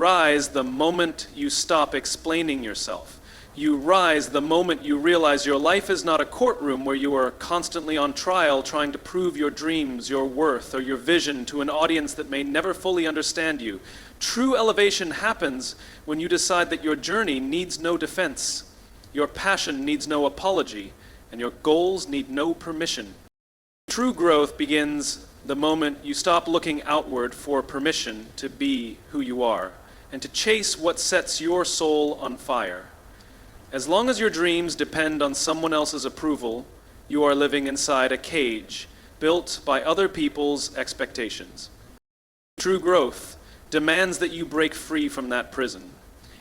rise the moment you stop explaining yourself. You rise the moment you realize your life is not a courtroom where you are constantly on trial trying to prove your dreams, your worth, or your vision to an audience that may never fully understand you. True elevation happens when you decide that your journey needs no defense, your passion needs no apology, and your goals need no permission. True growth begins the moment you stop looking outward for permission to be who you are and to chase what sets your soul on fire. As long as your dreams depend on someone else's approval, you are living inside a cage built by other people's expectations. True growth demands that you break free from that prison.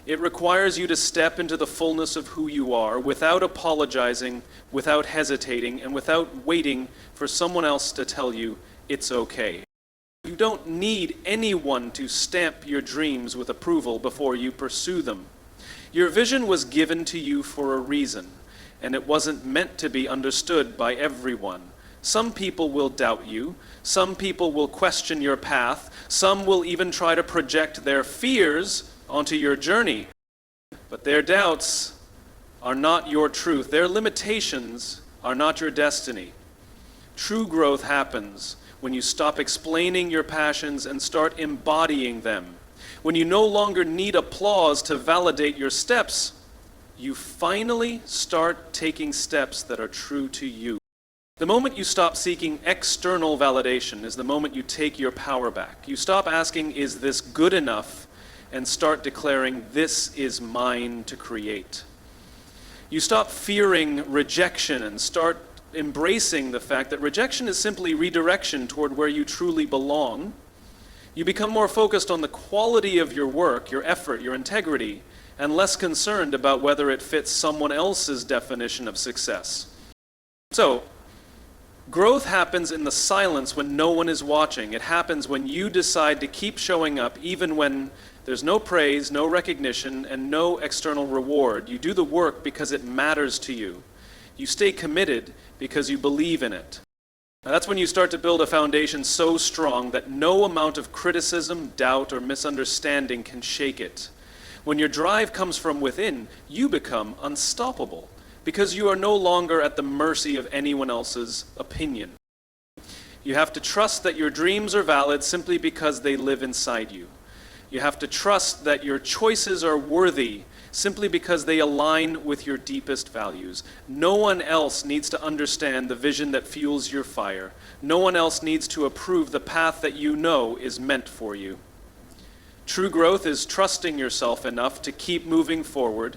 It requires you to step into the fullness of who you are without apologizing, without hesitating, and without waiting for someone else to tell you it's okay. You don't need anyone to stamp your dreams with approval before you pursue them. Your vision was given to you for a reason, and it wasn't meant to be understood by everyone. Some people will doubt you, some people will question your path, some will even try to project their fears onto your journey. But their doubts are not your truth. Their limitations are not your destiny. True growth happens when you stop explaining your passions and start embodying them. When you no longer need applause to validate your steps, you finally start taking steps that are true to you. The moment you stop seeking external validation is the moment you take your power back. You stop asking, is this good enough? And start declaring, this is mine to create. You stop fearing rejection and start embracing the fact that rejection is simply redirection toward where you truly belong. You become more focused on the quality of your work, your effort, your integrity, and less concerned about whether it fits someone else's definition of success. So, growth happens in the silence when no one is watching. It happens when you decide to keep showing up even when there's no praise, no recognition, and no external reward. You do the work because it matters to you. You stay committed because you believe in it. Now, that's when you start to build a foundation so strong that no amount of criticism, doubt, or misunderstanding can shake it. When your drive comes from within, you become unstoppable because you are no longer at the mercy of anyone else's opinion. You have to trust that your dreams are valid simply because they live inside you. You have to trust that your choices are worthy simply because they align with your deepest values. No one else needs to understand the vision that fuels your fire. No one else needs to approve the path that you know is meant for you. True growth is trusting yourself enough to keep moving forward,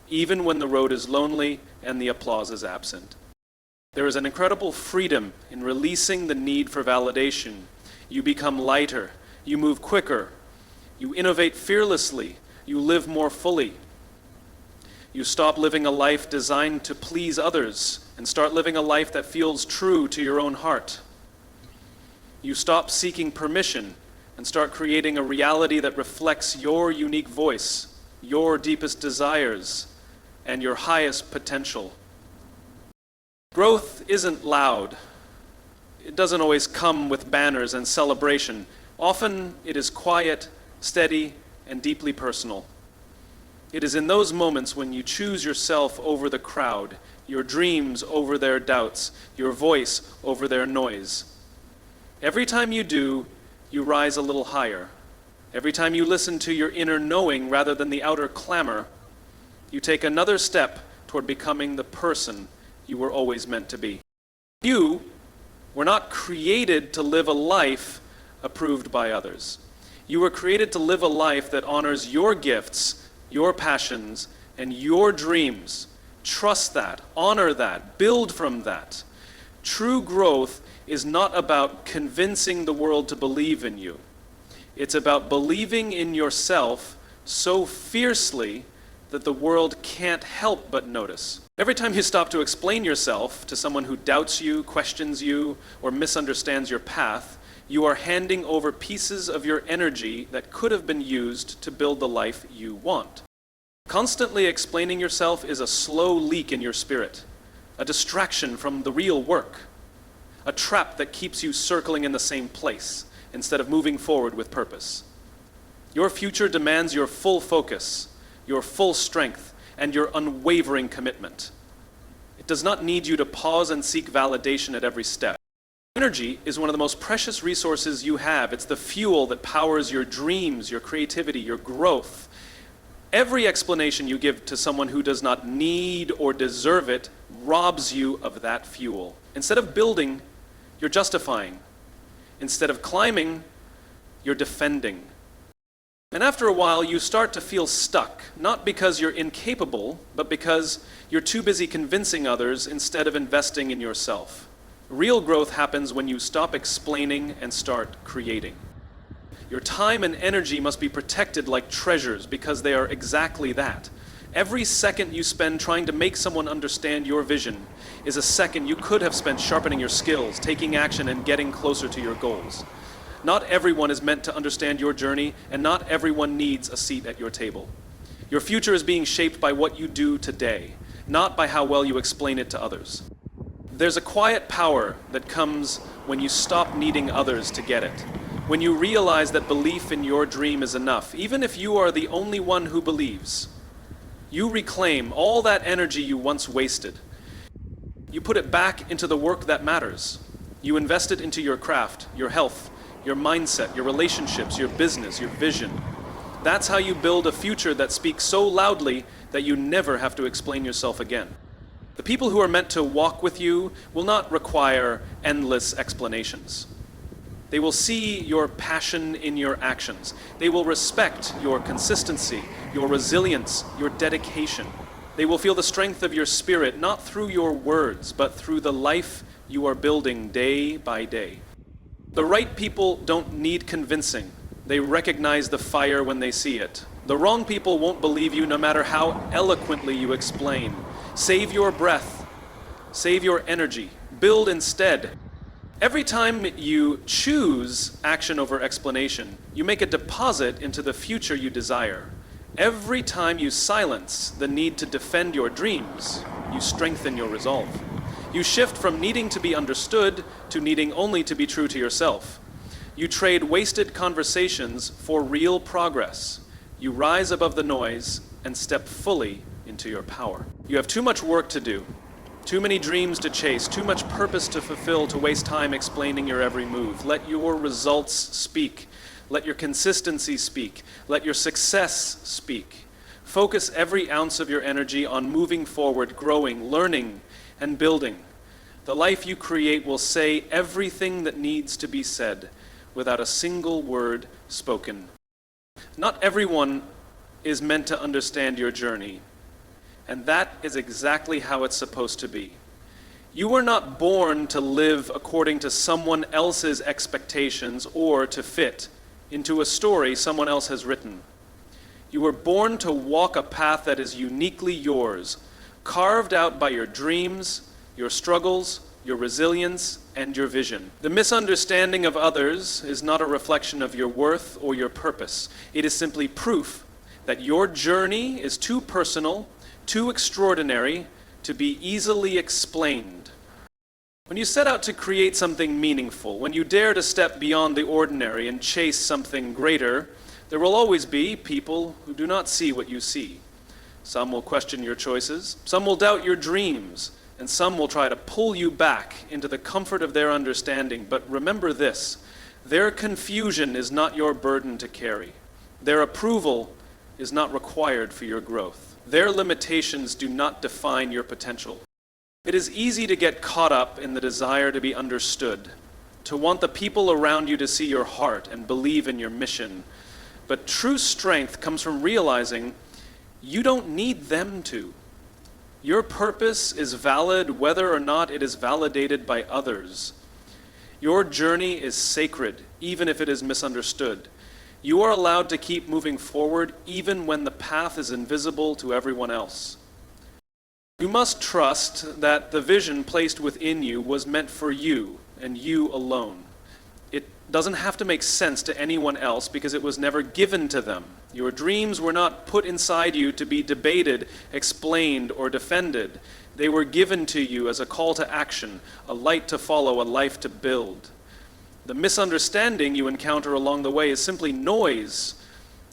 even when the road is lonely and the applause is absent. There is an incredible freedom in releasing the need for validation. You become lighter, you move quicker, you innovate fearlessly, you live more fully. You stop living a life designed to please others and start living a life that feels true to your own heart. You stop seeking permission and start creating a reality that reflects your unique voice, your deepest desires, and your highest potential. Growth isn't loud. It doesn't always come with banners and celebration. Often it is quiet, steady, and deeply personal. It is in those moments when you choose yourself over the crowd, your dreams over their doubts, your voice over their noise. Every time you do, you rise a little higher. Every time you listen to your inner knowing rather than the outer clamor, you take another step toward becoming the person you were always meant to be. You were not created to live a life approved by others. You were created to live a life that honors your gifts, your passions, and your dreams. Trust that, honor that, build from that. True growth is not about convincing the world to believe in you. It's about believing in yourself so fiercely that the world can't help but notice. Every time you stop to explain yourself to someone who doubts you, questions you, or misunderstands your path, you are handing over pieces of your energy that could have been used to build the life you want. Constantly explaining yourself is a slow leak in your spirit, a distraction from the real work, a trap that keeps you circling in the same place instead of moving forward with purpose. Your future demands your full focus, your full strength, and your unwavering commitment. It does not need you to pause and seek validation at every step. Energy is one of the most precious resources you have. It's the fuel that powers your dreams, your creativity, your growth. Every explanation you give to someone who does not need or deserve it robs you of that fuel. Instead of building, you're justifying. Instead of climbing, you're defending. And after a while, you start to feel stuck, not because you're incapable, but because you're too busy convincing others instead of investing in yourself. Real growth happens when you stop explaining and start creating. Your time and energy must be protected like treasures because they are exactly that. Every second you spend trying to make someone understand your vision is a second you could have spent sharpening your skills, taking action, and getting closer to your goals. Not everyone is meant to understand your journey, and not everyone needs a seat at your table. Your future is being shaped by what you do today, not by how well you explain it to others. There's a quiet power that comes when you stop needing others to get it. When you realize that belief in your dream is enough, even if you are the only one who believes. You reclaim all that energy you once wasted. You put it back into the work that matters. You invest it into your craft, your health, your mindset, your relationships, your business, your vision. That's how you build a future that speaks so loudly that you never have to explain yourself again. The people who are meant to walk with you will not require endless explanations. They will see your passion in your actions. They will respect your consistency, your resilience, your dedication. They will feel the strength of your spirit, not through your words, but through the life you are building day by day. The right people don't need convincing. They recognize the fire when they see it. The wrong people won't believe you no matter how eloquently you explain. Save your breath. Save your energy. Build instead. Every time you choose action over explanation, you make a deposit into the future you desire. Every time you silence the need to defend your dreams, you strengthen your resolve. You shift from needing to be understood to needing only to be true to yourself. You trade wasted conversations for real progress. You rise above the noise and step fully into your power. You have too much work to do, too many dreams to chase, too much purpose to fulfill to waste time explaining your every move. Let your results speak. Let your consistency speak. Let your success speak. Focus every ounce of your energy on moving forward, growing, learning, and building. The life you create will say everything that needs to be said without a single word spoken. Not everyone is meant to understand your journey, and that is exactly how it's supposed to be. You were not born to live according to someone else's expectations or to fit into a story someone else has written. You were born to walk a path that is uniquely yours, carved out by your dreams, your struggles, your resilience, and your vision. The misunderstanding of others is not a reflection of your worth or your purpose. It is simply proof that your journey is too personal, too extraordinary to be easily explained. When you set out to create something meaningful, when you dare to step beyond the ordinary and chase something greater, there will always be people who do not see what you see. Some will question your choices, some will doubt your dreams, and some will try to pull you back into the comfort of their understanding. But remember this, their confusion is not your burden to carry. Their approval is not required for your growth. Their limitations do not define your potential. It is easy to get caught up in the desire to be understood, to want the people around you to see your heart and believe in your mission. But true strength comes from realizing you don't need them to. Your purpose is valid whether or not it is validated by others. Your journey is sacred, even if it is misunderstood. You are allowed to keep moving forward even when the path is invisible to everyone else. You must trust that the vision placed within you was meant for you and you alone. It doesn't have to make sense to anyone else because it was never given to them. Your dreams were not put inside you to be debated, explained, or defended. They were given to you as a call to action, a light to follow, a life to build. The misunderstanding you encounter along the way is simply noise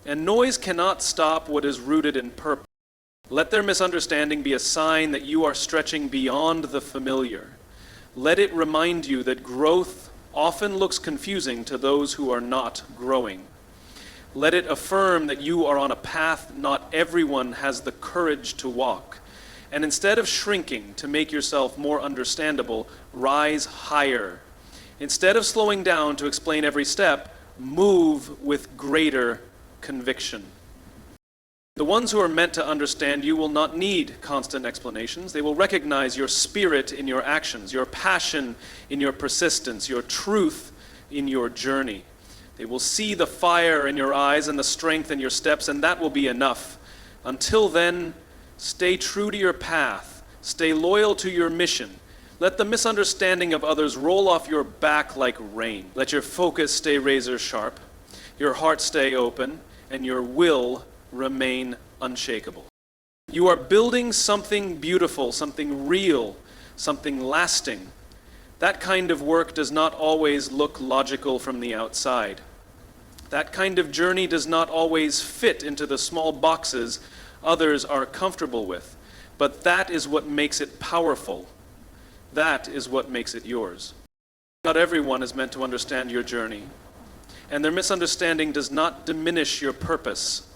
And noise cannot stop what is rooted in purpose. Let their misunderstanding be a sign that you are stretching beyond the familiar. Let it remind you that growth often looks confusing to those who are not growing. Let it affirm that you are on a path not everyone has the courage to walk. And instead of shrinking to make yourself more understandable, rise higher. Instead of slowing down to explain every step, move with greater conviction. The ones who are meant to understand you will not need constant explanations. They will recognize your spirit in your actions, your passion in your persistence, your truth in your journey. They will see the fire in your eyes and the strength in your steps, and that will be enough. Until then, stay true to your path. Stay loyal to your mission. Let the misunderstanding of others roll off your back like rain. Let your focus stay razor sharp, your heart stay open, and your will remain unshakable. You are building something beautiful, something real, something lasting. That kind of work does not always look logical from the outside. That kind of journey does not always fit into the small boxes others are comfortable with. But that is what makes it powerful. That is what makes it yours. Not everyone is meant to understand your journey. And their misunderstanding does not diminish your purpose.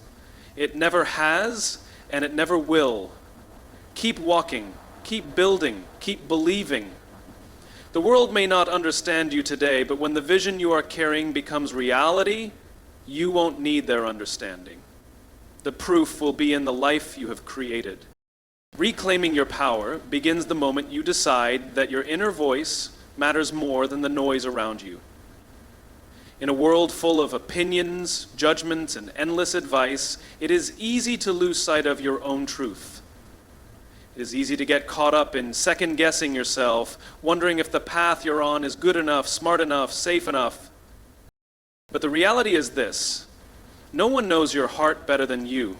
It never has, and it never will. Keep walking, keep building, keep believing. The world may not understand you today, but when the vision you are carrying becomes reality, you won't need their understanding. The proof will be in the life you have created. Reclaiming your power begins the moment you decide that your inner voice matters more than the noise around you. In a world full of opinions, judgments, and endless advice, it is easy to lose sight of your own truth. It is easy to get caught up in second-guessing yourself, wondering if the path you're on is good enough, smart enough, safe enough. But the reality is this: no one knows your heart better than you.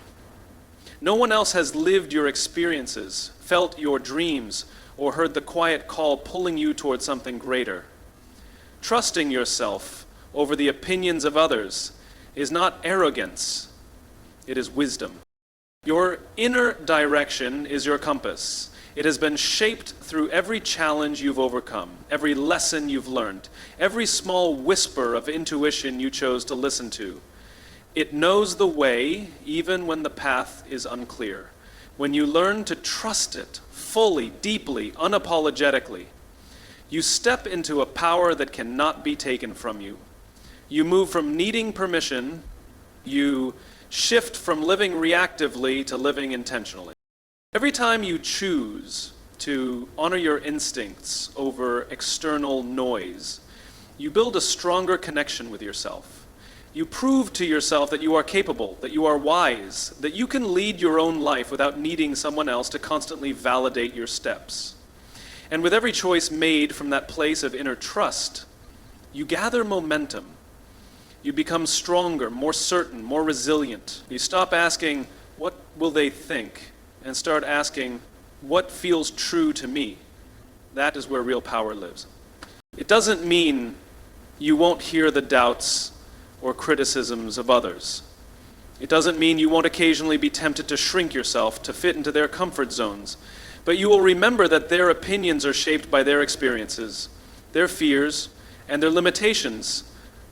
No one else has lived your experiences, felt your dreams, or heard the quiet call pulling you towards something greater. Trusting yourself over the opinions of others is not arrogance, it is wisdom. Your inner direction is your compass. It has been shaped through every challenge you've overcome, every lesson you've learned, every small whisper of intuition you chose to listen to. It knows the way even when the path is unclear. When you learn to trust it fully, deeply, unapologetically, you step into a power that cannot be taken from you. You move from needing permission, you shift from living reactively to living intentionally. Every time you choose to honor your instincts over external noise, you build a stronger connection with yourself. You prove to yourself that you are capable, that you are wise, that you can lead your own life without needing someone else to constantly validate your steps. And with every choice made from that place of inner trust, you gather momentum. You become stronger, more certain, more resilient. You stop asking, what will they think? And start asking, what feels true to me? That is where real power lives. It doesn't mean you won't hear the doubts or criticisms of others. It doesn't mean you won't occasionally be tempted to shrink yourself to fit into their comfort zones. But you will remember that their opinions are shaped by their experiences, their fears, and their limitations,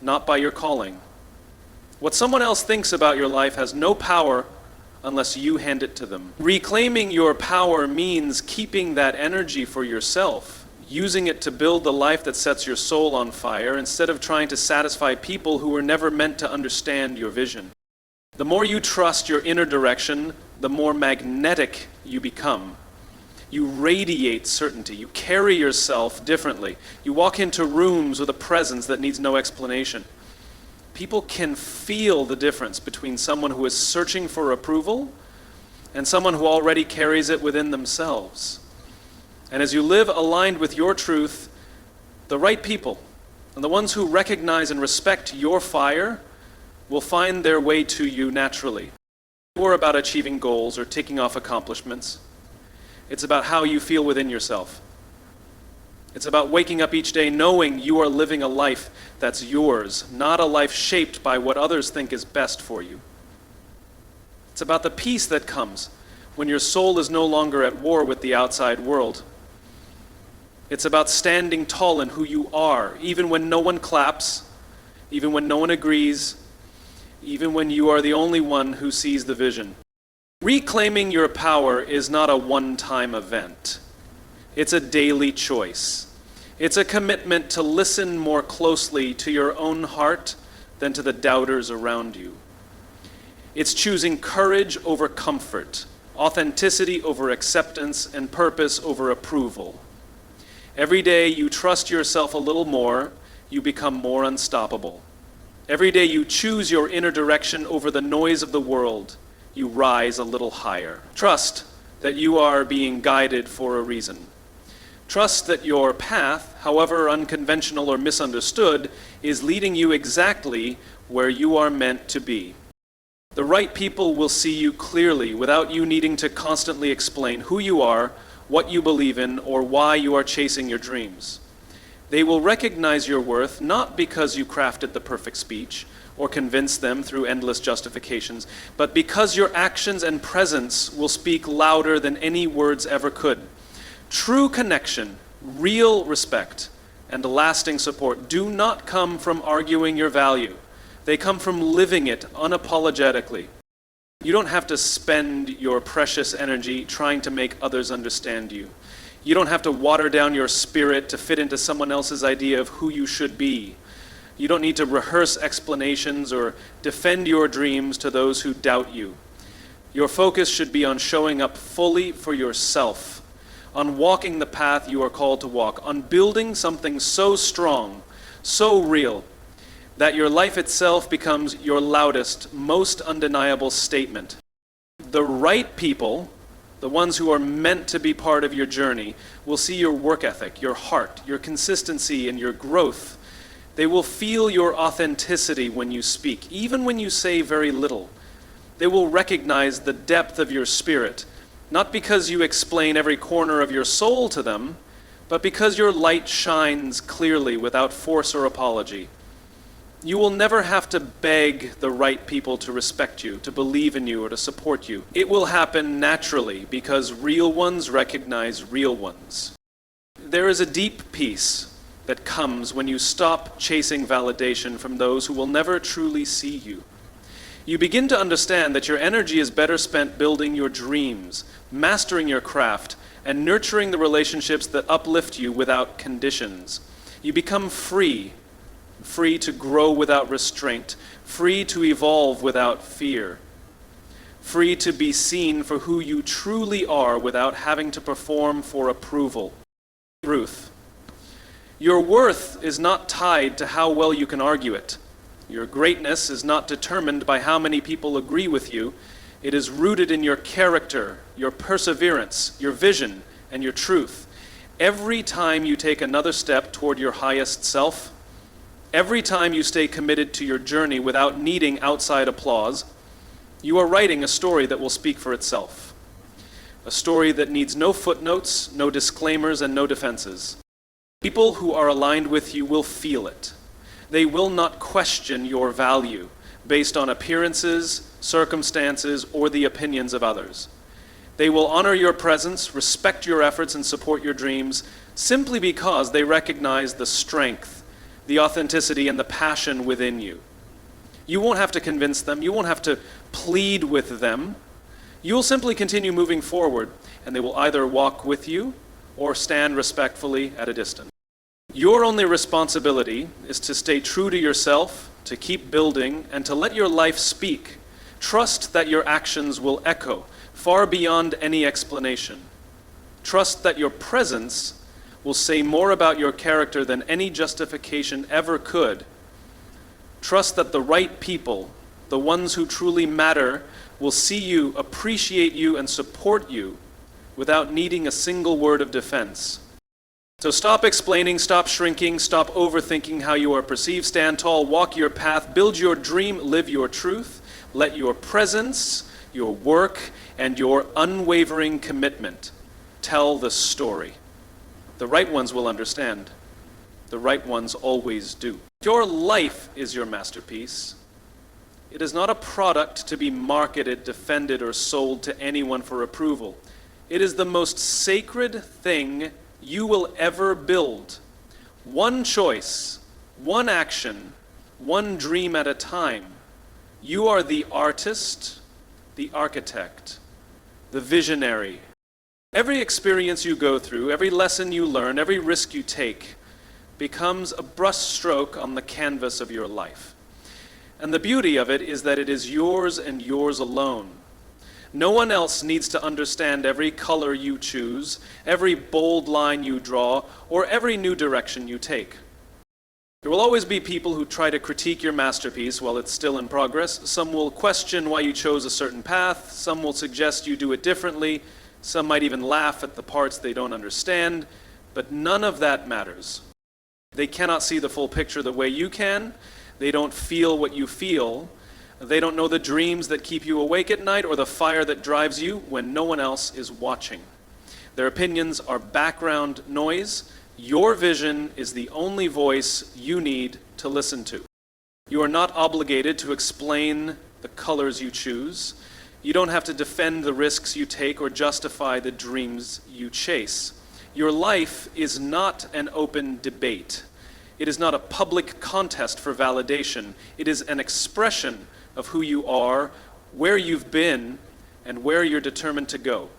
not by your calling. What someone else thinks about your life has no power unless you hand it to them. Reclaiming your power means keeping that energy for yourself, using it to build the life that sets your soul on fire instead of trying to satisfy people who were never meant to understand your vision. The more you trust your inner direction, the more magnetic you become. You radiate certainty. You carry yourself differently. You walk into rooms with a presence that needs no explanation. People can feel the difference between someone who is searching for approval and someone who already carries it within themselves. And as you live aligned with your truth, the right people, and the ones who recognize and respect your fire, will find their way to you naturally. It's not about achieving goals or ticking off accomplishments. It's about how you feel within yourself. It's about waking up each day knowing you are living a life that's yours, not a life shaped by what others think is best for you. It's about the peace that comes when your soul is no longer at war with the outside world. It's about standing tall in who you are, even when no one claps, even when no one agrees, even when you are the only one who sees the vision. Reclaiming your power is not a one-time event. It's a daily choice. It's a commitment to listen more closely to your own heart than to the doubters around you. It's choosing courage over comfort, authenticity over acceptance, and purpose over approval. Every day you trust yourself a little more, you become more unstoppable. Every day you choose your inner direction over the noise of the world, you rise a little higher. Trust that you are being guided for a reason. Trust that your path, however unconventional or misunderstood, is leading you exactly where you are meant to be. The right people will see you clearly without you needing to constantly explain who you are, what you believe in, or why you are chasing your dreams. They will recognize your worth not because you crafted the perfect speech or convinced them through endless justifications, but because your actions and presence will speak louder than any words ever could. True connection, real respect, and lasting support do not come from arguing your value. They come from living it unapologetically. You don't have to spend your precious energy trying to make others understand you. You don't have to water down your spirit to fit into someone else's idea of who you should be. You don't need to rehearse explanations or defend your dreams to those who doubt you. Your focus should be on showing up fully for yourself, on walking the path you are called to walk, on building something so strong, so real, that your life itself becomes your loudest, most undeniable statement. The right people, the ones who are meant to be part of your journey, will see your work ethic, your heart, your consistency, and your growth. They will feel your authenticity when you speak, even when you say very little. They will recognize the depth of your spirit, not because you explain every corner of your soul to them, but because your light shines clearly without force or apology. You will never have to beg the right people to respect you, to believe in you, or to support you. It will happen naturally because real ones recognize real ones. There is a deep peace that comes when you stop chasing validation from those who will never truly see you. You begin to understand that your energy is better spent building your dreams, mastering your craft, and nurturing the relationships that uplift you without conditions. You become free to grow without restraint, free to evolve without fear, free to be seen for who you truly are without having to perform for approval. Truth. Your worth is not tied to how well you can argue it. Your greatness is not determined by how many people agree with you. It is rooted in your character, your perseverance, your vision, and your truth. Every time you take another step toward your highest self, every time you stay committed to your journey without needing outside applause, you are writing a story that will speak for itself. A story that needs no footnotes, no disclaimers, and no defenses. People who are aligned with you will feel it. They will not question your value based on appearances, circumstances, or the opinions of others. They will honor your presence, respect your efforts, and support your dreams simply because they recognize the strength, the authenticity, and the passion within you. You won't have to convince them. You won't have to plead with them. You will simply continue moving forward, and they will either walk with you or stand respectfully at a distance. Your only responsibility is to stay true to yourself, to keep building, and to let your life speak. Trust that your actions will echo far beyond any explanation. Trust that your presence will say more about your character than any justification ever could. Trust that the right people, the ones who truly matter, will see you, appreciate you, and support you without needing a single word of defense. So stop explaining, stop shrinking, stop overthinking how you are perceived. Stand tall, walk your path, build your dream, live your truth. Let your presence, your work, and your unwavering commitment tell the story. The right ones will understand. The right ones always do. Your life is your masterpiece. It is not a product to be marketed, defended, or sold to anyone for approval. It is the most sacred thing you will ever build. One choice, one action, one dream at a time. You are the artist, the architect, the visionary. Every experience you go through, every lesson you learn, every risk you take becomes a brushstroke on the canvas of your life. And the beauty of it is that it is yours and yours alone. No one else needs to understand every color you choose, every bold line you draw, or every new direction you take. There will always be people who try to critique your masterpiece while it's still in progress. Some will question why you chose a certain path. Some will suggest you do it differently. Some might even laugh at the parts they don't understand. But none of that matters. They cannot see the full picture the way you can. They don't feel what you feel. They don't know the dreams that keep you awake at night or the fire that drives you when no one else is watching. Their opinions are background noise. Your vision is the only voice you need to listen to. You are not obligated to explain the colors you choose. You don't have to defend the risks you take or justify the dreams you chase. Your life is not an open debate. It is not a public contest for validation. It is an expression of who you are, where you've been, and where you're determined to go.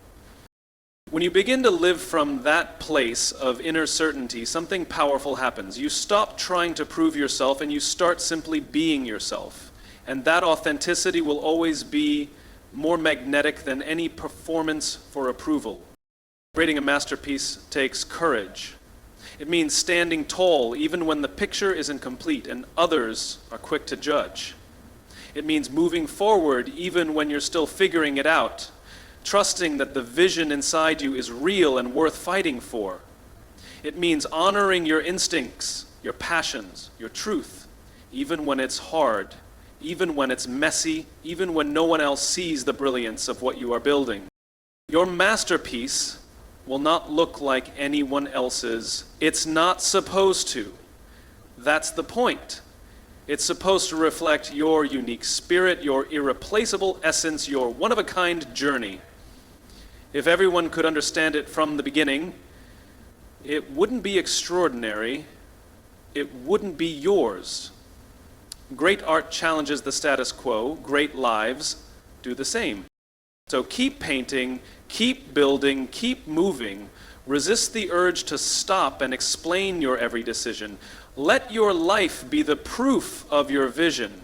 When you begin to live from that place of inner certainty, something powerful happens. You stop trying to prove yourself and you start simply being yourself. And that authenticity will always be more magnetic than any performance for approval. Creating a masterpiece takes courage. It means standing tall even when the picture isn't complete and others are quick to judge. It means moving forward even when you're still figuring it out, trusting that the vision inside you is real and worth fighting for. It means honoring your instincts, your passions, your truth, even when it's hard, even when it's messy, even when no one else sees the brilliance of what you are building. Your masterpiece will not look like anyone else's. It's not supposed to. That's the point. It's supposed to reflect your unique spirit, your irreplaceable essence, your one-of-a-kind journey. If everyone could understand it from the beginning, it wouldn't be extraordinary. It wouldn't be yours. Great art challenges the status quo. Great lives do the same. So keep painting, keep building, keep moving. Resist the urge to stop and explain your every decision. Let your life be the proof of your vision.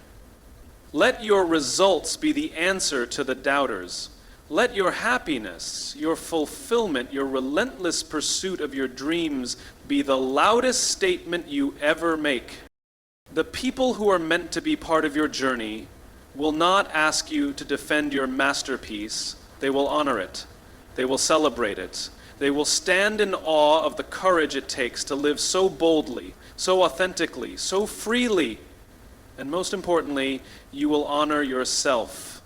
Let your results be the answer to the doubters. Let your happiness, your fulfillment, your relentless pursuit of your dreams be the loudest statement you ever make. The people who are meant to be part of your journey will not ask you to defend your masterpiece. They will honor it. They will celebrate it. They will stand in awe of the courage it takes to live so boldly, so authentically, so freely. And most importantly, you will honor yourself.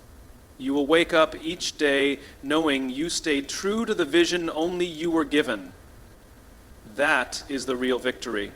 You will wake up each day knowing you stayed true to the vision only you were given. That is the real victory.